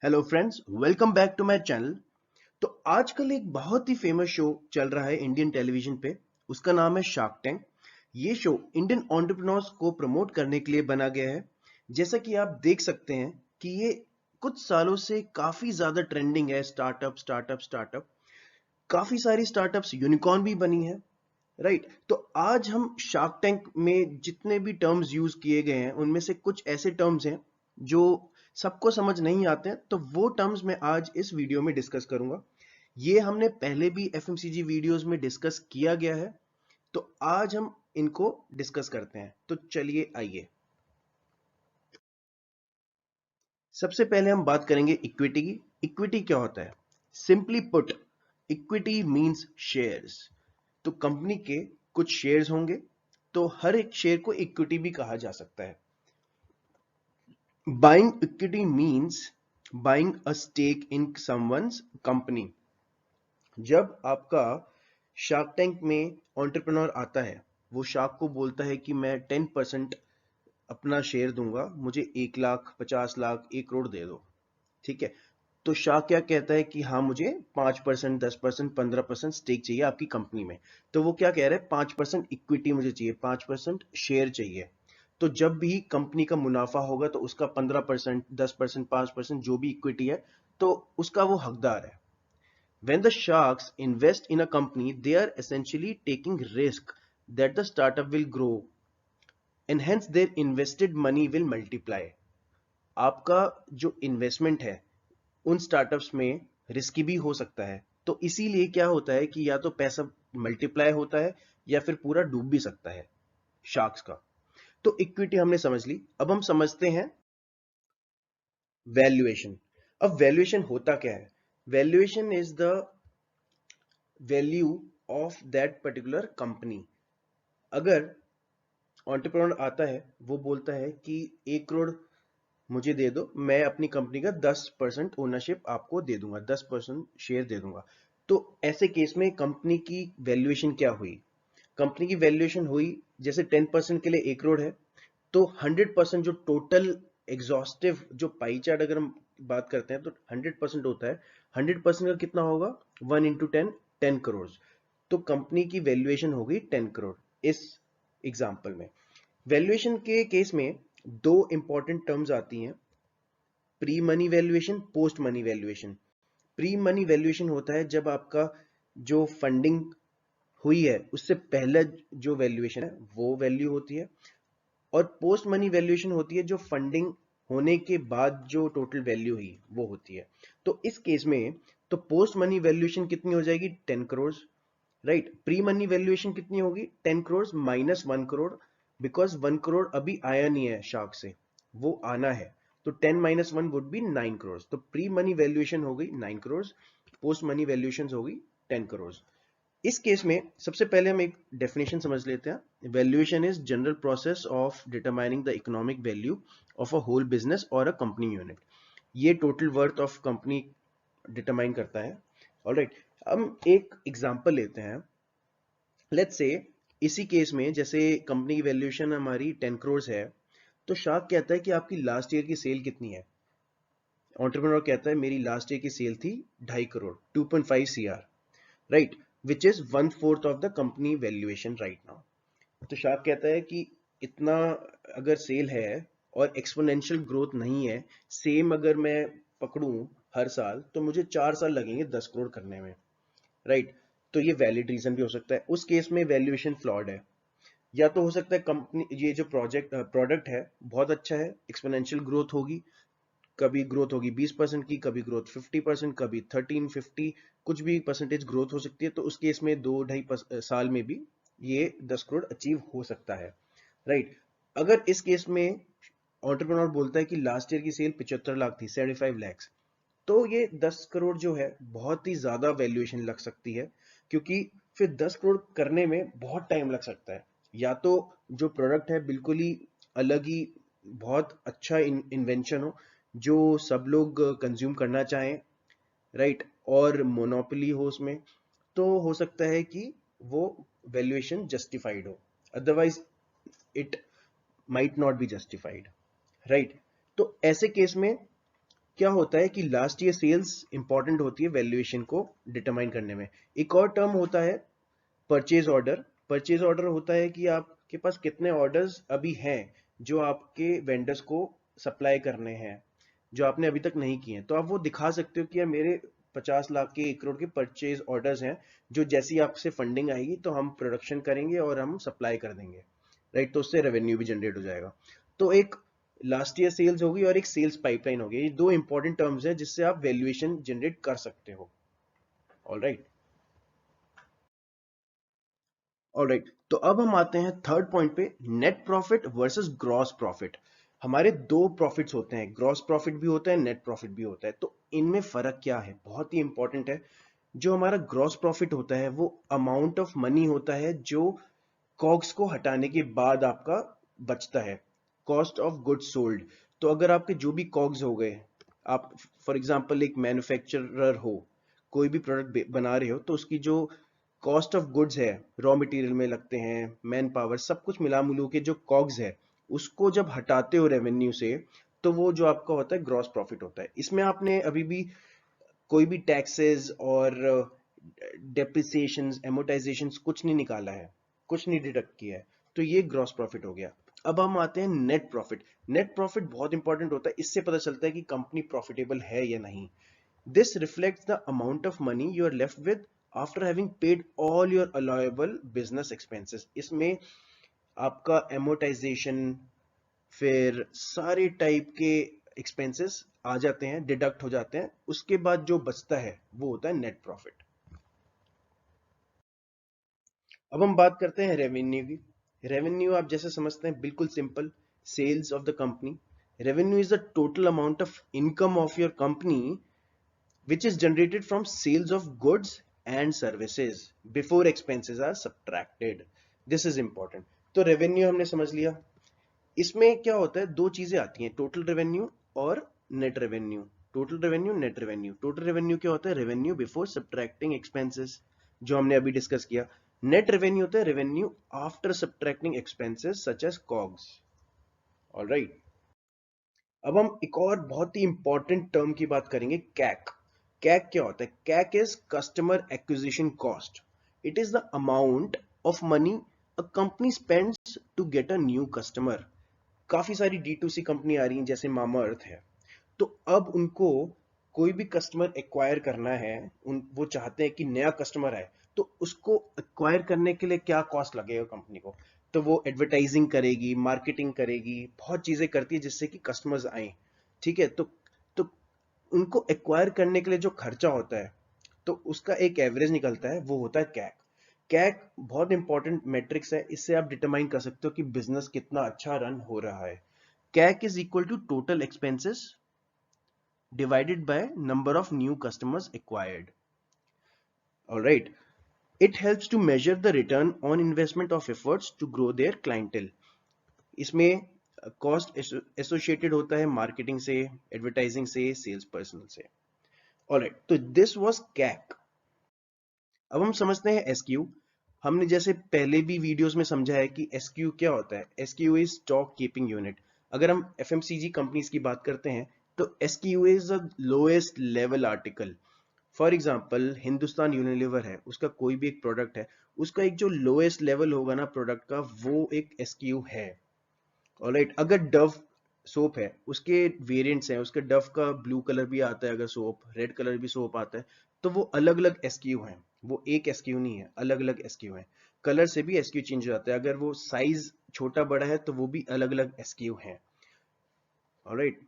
Hello friends, welcome back to my channel. तो आजकल एक बहुत ही फेमस शो चल रहा है इंडियन टेलीविजन पे। उसका नाम है शार्क टैंक। ये शो इंडियन एंटरप्रेन्योर्स को प्रमोट करने के लिए बना गया है। जैसा कि आप देख सकते हैं कि ये कुछ सालों से काफी ज्यादा ट्रेंडिंग है। स्टार्टअप स्टार्टअप स्टार्टअप, काफी सारी स्टार्टअप्स यूनिकॉर्न भी बनी है। राइट, तो आज हम शार्क टैंक में जितने भी टर्म्स यूज किए गए हैं उनमें से कुछ ऐसे टर्म्स हैं जो सबको समझ नहीं आते हैं, तो वो टर्म्स मैं आज इस वीडियो में डिस्कस करूंगा। ये हमने पहले भी एफएमसीजी वीडियोस में डिस्कस किया गया है, तो आज हम इनको डिस्कस करते हैं। तो चलिए आइए, सबसे पहले हम बात करेंगे इक्विटी की। इक्विटी क्या होता है? Simply put, equity means shares. तो कंपनी के कुछ शेयर्स होंगे, तो हर एक शेयर को इक्विटी भी कहा जा सकता है। Buying equity means buying a stake in someone's company. जब आपका शार्क टैंक में एंटरप्रेन्योर आता है, वो शार्क को बोलता है कि मैं 10% अपना शेयर दूंगा, मुझे 1 लाख, 50 लाख, 1 करोड़ दे दो। ठीक है, तो शाह क्या कहता है कि हाँ, मुझे 5%, 10%, 15% स्टेक चाहिए आपकी कंपनी में। तो वो क्या कह रहा है, 5% इक्विटी मुझे चाहिए, 5% शेयर चाहिए। तो जब भी कंपनी का मुनाफा होगा तो उसका 15%, 10%, 5% जो भी इक्विटी है, तो उसका वो हकदार है। When the sharks invest in a company, they are essentially taking risk that the startup will grow and hence their invested money will multiply. आपका जो इन्वेस्टमेंट है उन स्टार्टअप्स में रिस्की भी हो सकता है, तो इसीलिए क्या होता है कि या तो पैसा मल्टीप्लाई होता है या फिर पूरा डूब भी सकता है शार्क्स का। तो इक्विटी हमने समझ ली, अब हम समझते हैं वैल्यूएशन। अब वैल्यूएशन होता क्या है? Valuation is the value of that particular company. अगर एंटरप्रेन्योर आता है, वो बोलता है कि 1 करोड़ मुझे दे दो, मैं अपनी कंपनी का 10% ओनरशिप आपको दे दूंगा, 10% शेयर दे दूंगा। तो ऐसे केस में कंपनी की वैल्यूएशन क्या हुई? कंपनी की वैल्यूएशन हुई, जैसे 10% के लिए 1 करोड़ है, तो 100% जो टोटल एग्जॉस्टिव जो पाई चार्ट अगर हम बात करते हैं तो 100% होता है। 100% का कितना होगा? 1 into 10, 10 करोड़। तो कंपनी की वैल्यूएशन हो गई 10 करोड़ इस एग्जाम्पल में। वैल्यूएशन के केस में दो इंपॉर्टेंट टर्म्स आती हैं, pre money valuation, post money valuation. Pre money valuation होता है जब आपका जो फंडिंग हुई है उससे पहले जो वैल्यूएशन है वो वैल्यू होती है, और पोस्ट मनी वैल्यूएशन होती है जो फंडिंग होने के बाद जो टोटल वैल्यू हुई वो होती है। तो इस केस में तो पोस्ट मनी वैल्यूएशन कितनी हो जाएगी? 10 crore. Right, pre money valuation कितनी होगी? 10 करोड़ माइनस 1 करोड़, बिकॉज 1 करोड़ अभी आया नहीं है शार्क से, वो आना है। तो 10 माइनस 1 वुड बी 9 करोड़। तो प्री मनी वैल्यूएशन हो गई 9 करोड़, पोस्ट मनी वैल्यूएशन हो गई 10 करोड़। इस केस में सबसे पहले हम एक डेफिनेशन समझ लेते हैं। Valuation is general process of determining the economic value of a whole business और अ कंपनी यूनिट। ये total worth of company determine करता है। ऑलराइट, हम एक एग्जांपल लेते हैं। लेट्स से इसी केस में जैसे कंपनी की वैल्यूएशन हमारी 10 करोड़ है, तो शार्क कहता है कि आपकी लास्ट ईयर की सेल कितनी है? एंटरप्रेन्योर कहता है मेरी लास्ट ईयर की सेल थी 2.5 crore, 2.5 CR, right, which is 1/4 of the company valuation right now. तो शार्क कहता है कि इतना अगर सेल है और एक्सपोनेंशियल ग्रोथ नहीं है, सेम अगर मैं पकड़ूं हर साल, तो मुझे 4 साल लगेंगे 10 करोड़ करने में। राइट, तो ये वैलिड रीजन भी हो सकता है। उस केस में वैल्यूएशन फ्लॉड है। या तो हो सकता है कंपनी, ये जो प्रोडक्ट है बहुत अच्छा है, एक्सपोनेंशियल ग्रोथ होगी, कभी ग्रोथ होगी 20% की, कभी ग्रोथ 50%, कभी 13, 50, कुछ भी परसेंटेज ग्रोथ हो सकती है। तो उस केस में 2-2.5 साल में भी ये 10 करोड़ अचीव हो सकता है। राइट, अगर इस केस में एंटरप्रेन्योर बोलता है कि लास्ट ईयर की सेल 75 लाख थी, 75 lakhs, तो ये 10 करोड़ जो है बहुत ही ज्यादा वैल्यूएशन लग सकती है, क्योंकि फिर 10 करोड़ करने में बहुत टाइम लग सकता है। या तो जो प्रोडक्ट है बिल्कुल ही अलग ही बहुत अच्छा इन्वेंशन हो जो सब लोग कंज्यूम करना चाहें, राइट, और मोनोपोली हो उसमें, तो हो सकता है कि वो वैल्यूएशन जस्टिफाइड हो, otherwise it might not be justified. Right, तो ऐसे केस में क्या होता है कि लास्ट ईयर सेल्स इंपॉर्टेंट होती है वैल्यूएशन को डिटरमाइन करने में। एक और टर्म होता है परचेज ऑर्डर। परचेज ऑर्डर होता है कि आपके पास कितने ऑर्डर्स अभी हैं जो आपके वेंडर्स को सप्लाई करने हैं, जो आपने अभी तक नहीं किए हैं। तो आप वो दिखा सकते हो कि यार मेरे 50 लाख के 1 करोड़ के परचेज ऑर्डर्स हैं, जो जैसी आपसे फंडिंग आएगी तो हम प्रोडक्शन करेंगे और हम सप्लाई कर देंगे, राइट। तो उससे रेवेन्यू भी जनरेट हो जाएगा। तो एक लास्ट ईयर सेल्स होगी और एक सेल्स पाइपलाइन होगी। ये दो इंपॉर्टेंट टर्म्स है जिससे आप वैल्यूएशन जनरेट कर सकते हो। All right. ऑलराइट, तो अब हम आते हैं थर्ड पॉइंट पे, net profit versus gross profit. हमारे दो प्रॉफिट्स होते हैं, ग्रॉस प्रॉफिट भी होता है, नेट प्रॉफिट भी होता है। तो इनमें फर्क क्या है, बहुत ही इंपॉर्टेंट है। जो हमारा ग्रॉस प्रॉफिट होता है वो अमाउंट ऑफ मनी होता है जो कॉग्स को हटाने के बाद आपका बचता है, कॉस्ट ऑफ गुड्स सोल्ड। तो अगर आपके जो भी कॉग्स हो गए, आप फॉर एग्जांपल एक मैन्युफैक्चरर हो, कोई भी प्रोडक्ट बना रहे हो, तो उसकी जो कॉस्ट ऑफ गुड्स है, रॉ मटेरियल में लगते हैं, मैन पावर, सब कुछ मिला मिलू के जो कॉग्स है, उसको जब हटाते हो रेवेन्यू से, तो वो जो आपका होता है ग्रॉस प्रॉफिट होता है। इसमें आपने अभी भी कोई भी टैक्सेस और डेप्रिसिएशंस, एमोर्टाइजेशंस कुछ नहीं निकाला है, कुछ नहीं डिडक्ट किया है। तो ये ग्रॉस प्रॉफिट हो गया। अब हम आते हैं नेट प्रॉफिट। नेट प्रॉफिट बहुत इंपॉर्टेंट होता है, इससे पता चलता है कि कंपनी प्रॉफिटेबल है या नहीं। This reflects the amount of money you are left with after having paid all your allowable business expenses. इसमें आपका एमोर्टाइजेशन, फिर सारे टाइप के एक्सपेंसेस आ जाते हैं, डिडक्ट हो जाते हैं। उसके बाद जो बचता है वो होता है नेट प्रॉफिट। अब हम बात करते हैं रेवेन्यू की। रेवेन्यू आप जैसे समझते हैं, बिल्कुल simple, sales of the company. Revenue is the total amount of income of your company which is generated from sales of goods and services before expenses are subtracted. This is important. तो revenue हमने समझ लिया। इसमें क्या होता है, दो चीजें आती हैं, टोटल रेवेन्यू और net revenue. Total revenue, net revenue. Total revenue क्या होता है, रेवेन्यू बिफोर सब्ट्रैक्टिंग एक्सपेंसेस, जो हमने अभी डिस्कस किया। नेट रेवेन्यू होता है revenue after subtracting expenses such as COGS. Alright, अब हम एक और बहुत ही इंपॉर्टेंट टर्म की बात करेंगे, कैक। कैक क्या होता है, CAC is customer acquisition cost. It is the amount of money a company spends to get a new customer. काफी सारी D2C कंपनी आ रही हैं, जैसे मामा अर्थ है। तो अब उनको कोई भी कस्टमर एक्वायर करना है, वो चाहते हैं कि नया कस्टमर आए, तो उसको एक्वायर करने के लिए क्या कॉस्ट लगेगा कंपनी को। तो वो एडवर्टाइजिंग करेगी, मार्केटिंग करेगी, बहुत चीजें करती है जिससे कि कस्टमर्स आए। ठीक है, तो उनको एक्वायर करने के लिए जो खर्चा होता है, तो उसका एक एवरेज निकलता है, वो होता है कैक। कैक बहुत इंपॉर्टेंट मैट्रिक्स है, इससे आप डिटरमाइन कर सकते हो कि बिजनेस कितना अच्छा रन हो रहा है। CAC is equal to total expenses divided by number of new customers acquired. All right, it helps to measure the return on investment of efforts to grow their clientele. इसमें cost associated होता है marketing से, advertising से, sales personal से। Alright, तो this was कैक। अब हम समझते हैं एसक्यू। हमने जैसे पहले भी वीडियोस में समझा है कि एसक्यू क्या होता है। SQ is stock keeping unit. अगर हम एफएमसीजी कंपनीज की बात करते हैं, तो SQ is the lowest level article. For example Hindustan Unilever है, उसका कोई भी एक प्रोडक्ट है, उसका एक जो लोएस्ट लेवल होगा ना प्रोडक्ट का, वो एक एसक्यू है। ऑलराइट, अगर डव सोप है, उसके वेरिएंट्स हैं, उसके डव का ब्लू कलर भी आता है, अगर सोप रेड कलर भी सोप आता है, तो वो अलग अलग एसक्यू हैं। वो एक एसक्यू नहीं है, अलग अलग एसक्यू हैं। कलर से भी एसक्यू चेंज हो जाता है, अगर वो साइज छोटा बड़ा है तो वो भी अलग अलग एसक्यू हैं। ऑलराइट,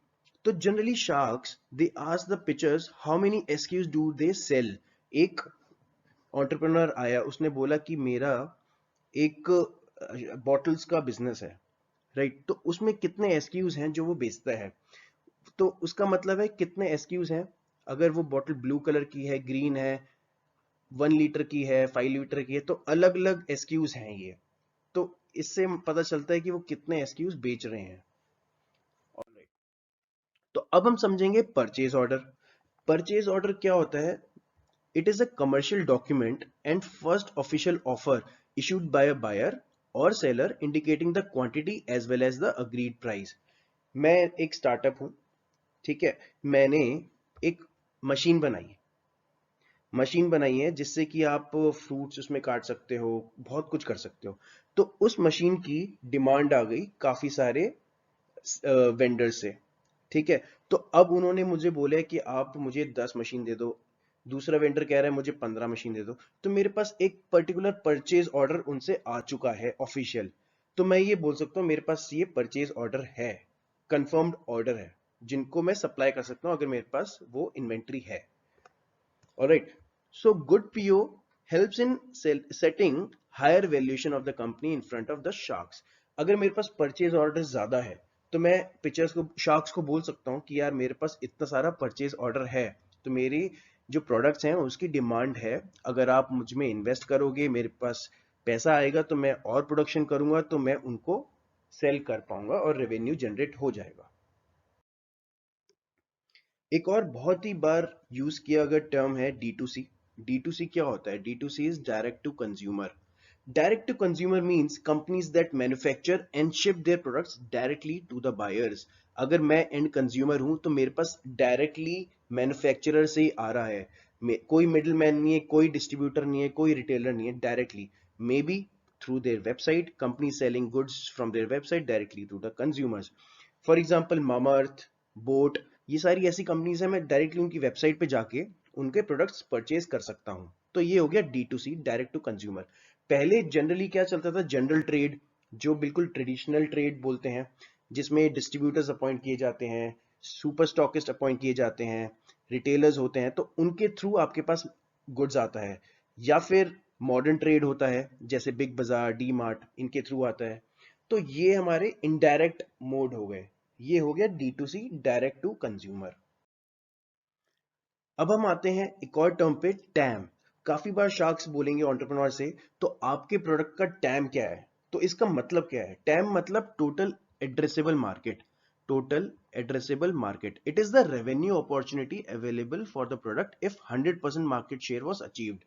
तो generally sharks they ask the pictures how many SKUs do they sell. एक एंटरप्रेन्योर आया, उसने बोला कि मेरा एक बॉटल्स का बिजनेस है, राइट। तो उसमें कितने एसक्यूज हैं जो वो बेचता है, तो उसका मतलब है कितने एसक्यूज हैं। अगर वो बॉटल ब्लू कलर की है, ग्रीन है, 1 लीटर की है, 5 लीटर की है, तो अलग अलग एसक्यूज हैं ये। तो इससे पता चलता है कि वो कितने एसक्यूज बेच रहे हैं। Alright. तो अब हम समझेंगे परचेज ऑर्डर। परचेज ऑर्डर क्या होता है, it is a commercial document and first official offer issued by a buyer or seller indicating the quantity as well as the agreed price. मैं एक स्टार्टअप हूं, ठीक है, मैंने एक मशीन बनाई है जिससे कि आप फ्रूट्स उसमें काट सकते हो, बहुत कुछ कर सकते हो। तो उस मशीन की डिमांड आ गई काफी सारे वेंडर से। ठीक है, तो अब उन्होंने मुझे बोला है कि आप मुझे 10 मशीन दे दो, दूसरा वेंडर कह रहा है मुझे 15 मशीन दे दो। तो मेरे पास एक पर्टिकुलर परचेज ऑर्डर उनसे आ चुका है ऑफिशियल। तो मैं ये बोल सकता हूँ मेरे पास ये परचेज ऑर्डर है, कंफर्म्ड ऑर्डर है, जिनको मैं सप्लाई कर सकता हूँ अगर मेरे पास वो इन्वेंट्री है। Alright, so good PO helps in setting higher valuation of the company in front of the sharks. अगर मेरे पास परचेज ऑर्डर ज्यादा है तो मैं पिक्चर्स को शार्क्स को बोल सकता हूँ कि यार मेरे पास इतना सारा परचेज ऑर्डर है, तो मेरी जो प्रोडक्ट्स हैं उसकी डिमांड है, अगर आप मुझ में इन्वेस्ट करोगे मेरे पास पैसा आएगा तो मैं और प्रोडक्शन करूंगा, तो मैं उनको सेल कर पाऊंगा और रेवेन्यू जनरेट हो जाएगा। एक और बहुत ही बार यूज किया गया टर्म है D2C। D2C क्या होता है? D2C is direct to consumer. Direct to consumer means companies that manufacture and ship their products directly to the buyers. अगर मैं एंड कंज्यूमर हूं तो मेरे पास डायरेक्टली मैन्युफैक्चरर से ही आ रहा है, कोई मिडिल मैन नहीं है, कोई डिस्ट्रीब्यूटर नहीं है, कोई रिटेलर नहीं है, directly may be through their website, company selling goods from their website directly to the consumers. For example Mamaearth, boAt, ये सारी ऐसी कंपनीज है, मैं डायरेक्टली उनकी वेबसाइट पे जाके उनके प्रोडक्ट्स परचेज कर सकता हूं। तो ये हो गया D2C, डायरेक्ट टू कंज्यूमर। पहले जनरली क्या चलता था? जनरल ट्रेड, जो बिल्कुल ट्रेडिशनल ट्रेड बोलते हैं, जिसमें डिस्ट्रीब्यूटर्स अपॉइंट किए जाते हैं, सुपर स्टॉकिस्ट अपॉइंट किए जाते हैं, रिटेलर्स होते हैं, तो उनके थ्रू आपके पास गुड्स आता है। या फिर मॉडर्न ट्रेड होता है जैसे बिग बाजार, डी मार्ट, इनके थ्रू आता है। तो ये हमारे इनडायरेक्ट मोड हो गए। ये हो गया D2C, डायरेक्ट टू कंज्यूमर। अब हम आते हैं एक और टर्म पे, टैम। काफी बार शार्क्स बोलेंगे एंटरप्रेन्योर से, तो आपके प्रोडक्ट का टैम क्या है? तो इसका मतलब क्या है? टैम मतलब total addressable market. Total addressable market, it is the revenue opportunity available for the product if 100% market share was achieved.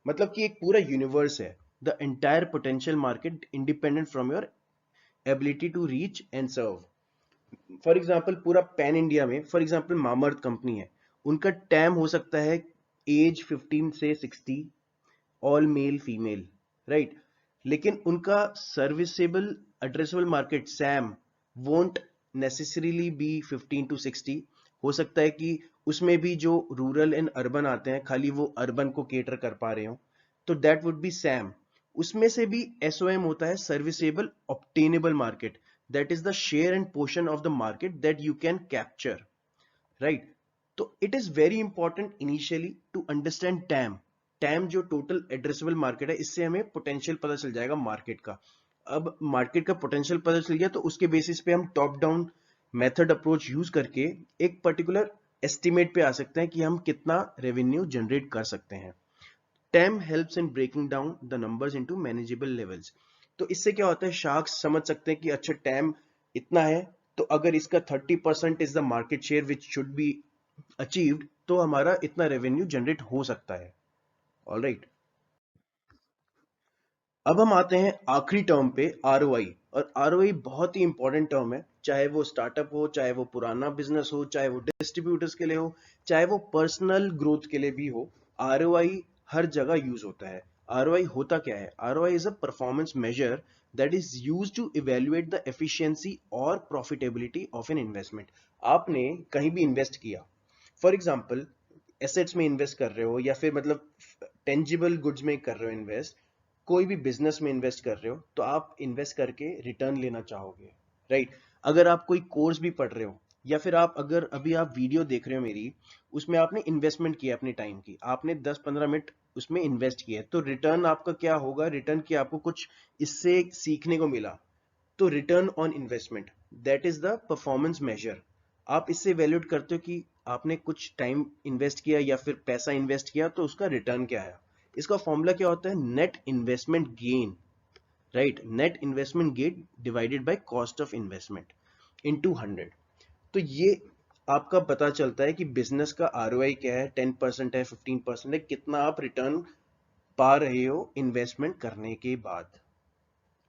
मतलब कि एक पूरा यूनिवर्स है, the entire potential market independent from your ability to reach and serve. For example पूरा pan India में, for example Mamaearth company है, उनका time हो सकता है एज 15 से 60, ऑल मेल फीमेल, राइट। लेकिन उनका serviceable addressable market SAM won't necessarily be 15 to 60। हो सकता है कि उसमें भी जो रूरल एंड अर्बन आते हैं खाली वो अर्बन को केटर कर पा रहे हो, तो दैट वुड बी सैम। उसमें से भी SOM होता है serviceable obtainable market, that is the share and portion of the market that you can capture, right? तो it is very important initially to understand TAM जो टोटल एड्रेसेबल मार्केट है, इससे हमें पोटेंशियल पता चल जाएगा मार्केट का। अब मार्केट का पोटेंशियल पता चल गया तो उसके बेसिस पे हम top down method approach use करके एक पर्टिकुलर एस्टिमेट पे आ सकते हैं कि हम कितना रेवेन्यू जनरेट कर सकते हैं। TAM helps in breaking down the numbers into manageable levels। तो इससे क्या होता है, शार्क्स समझ सकते हैं कि अच्छा TAM इतना है, तो अगर इसका 30% is the market share which should be achieved, तो हमारा इतना रेवेन्यू जनरेट हो सकता है। ऑलराइट, अब हम आते हैं आखिरी टर्म पे, ROI। और ROI बहुत ही इंपॉर्टेंट टर्म है, चाहे वो स्टार्टअप हो, चाहे वो पुराना बिजनेस हो, चाहे वो डिस्ट्रीब्यूटर्स के लिए हो, चाहे वो पर्सनल ग्रोथ के लिए भी हो। ROI हर जगह यूज होता है। ROI होता क्या है? ROI is a performance measure that is used to evaluate the efficiency और profitability of an investment। आपने कहीं भी इन्वेस्ट किया, फॉर एग्जाम्पल एसेट्स में इन्वेस्ट कर रहे हो, या फिर मतलब टेंजिबल गुड्स में कर रहे हो इन्वेस्ट, कोई भी बिजनेस में इन्वेस्ट कर रहे हो, तो आप इन्वेस्ट करके रिटर्न लेना चाहोगे, राइट। अगर आप कोई कोर्स भी पढ़ रहे हो, या फिर आप अगर अभी आप वीडियो देख रहे हो मेरी, उसमें आपने इन्वेस्टमेंट किया अपने टाइम की, आपने 10-15 मिनट उसमें इन्वेस्ट किया, तो रिटर्न आपका क्या होगा? रिटर्न की आपको कुछ इससे सीखने को मिला, तो return on investment, that is the performance measure. आप इससे वैल्यूएट करते हो कि आपने कुछ टाइम इन्वेस्ट किया या फिर पैसा इन्वेस्ट किया, तो उसका रिटर्न क्या है। इसका फॉर्मूला क्या होता है? Net investment gain, right. Net investment gain divided by cost of investment into 100। तो ये आपका पता चलता है कि बिजनेस का ROI क्या है, 10% है, 15% है, कितना आप रिटर्न पा रहे हो इन्वेस्टमेंट करने के बाद।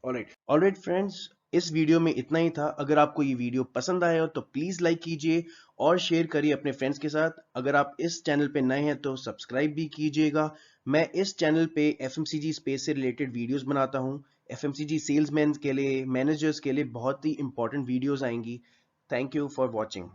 ऑलराइट, ऑलराइट फ्रेंड्स, इस वीडियो में इतना ही था। अगर आपको ये वीडियो पसंद आया हो तो प्लीज लाइक कीजिए और शेयर करिए अपने फ्रेंड्स के साथ। अगर आप इस चैनल पे नए हैं तो सब्सक्राइब भी कीजिएगा। मैं इस चैनल पे एफएमसीजी स्पेस से रिलेटेड वीडियोस बनाता हूँ। एफएमसीजी सेल्समैन के लिए, मैनेजर्स के लिए बहुत ही इंपॉर्टेंट वीडियोस आएंगी। Thank you for watching.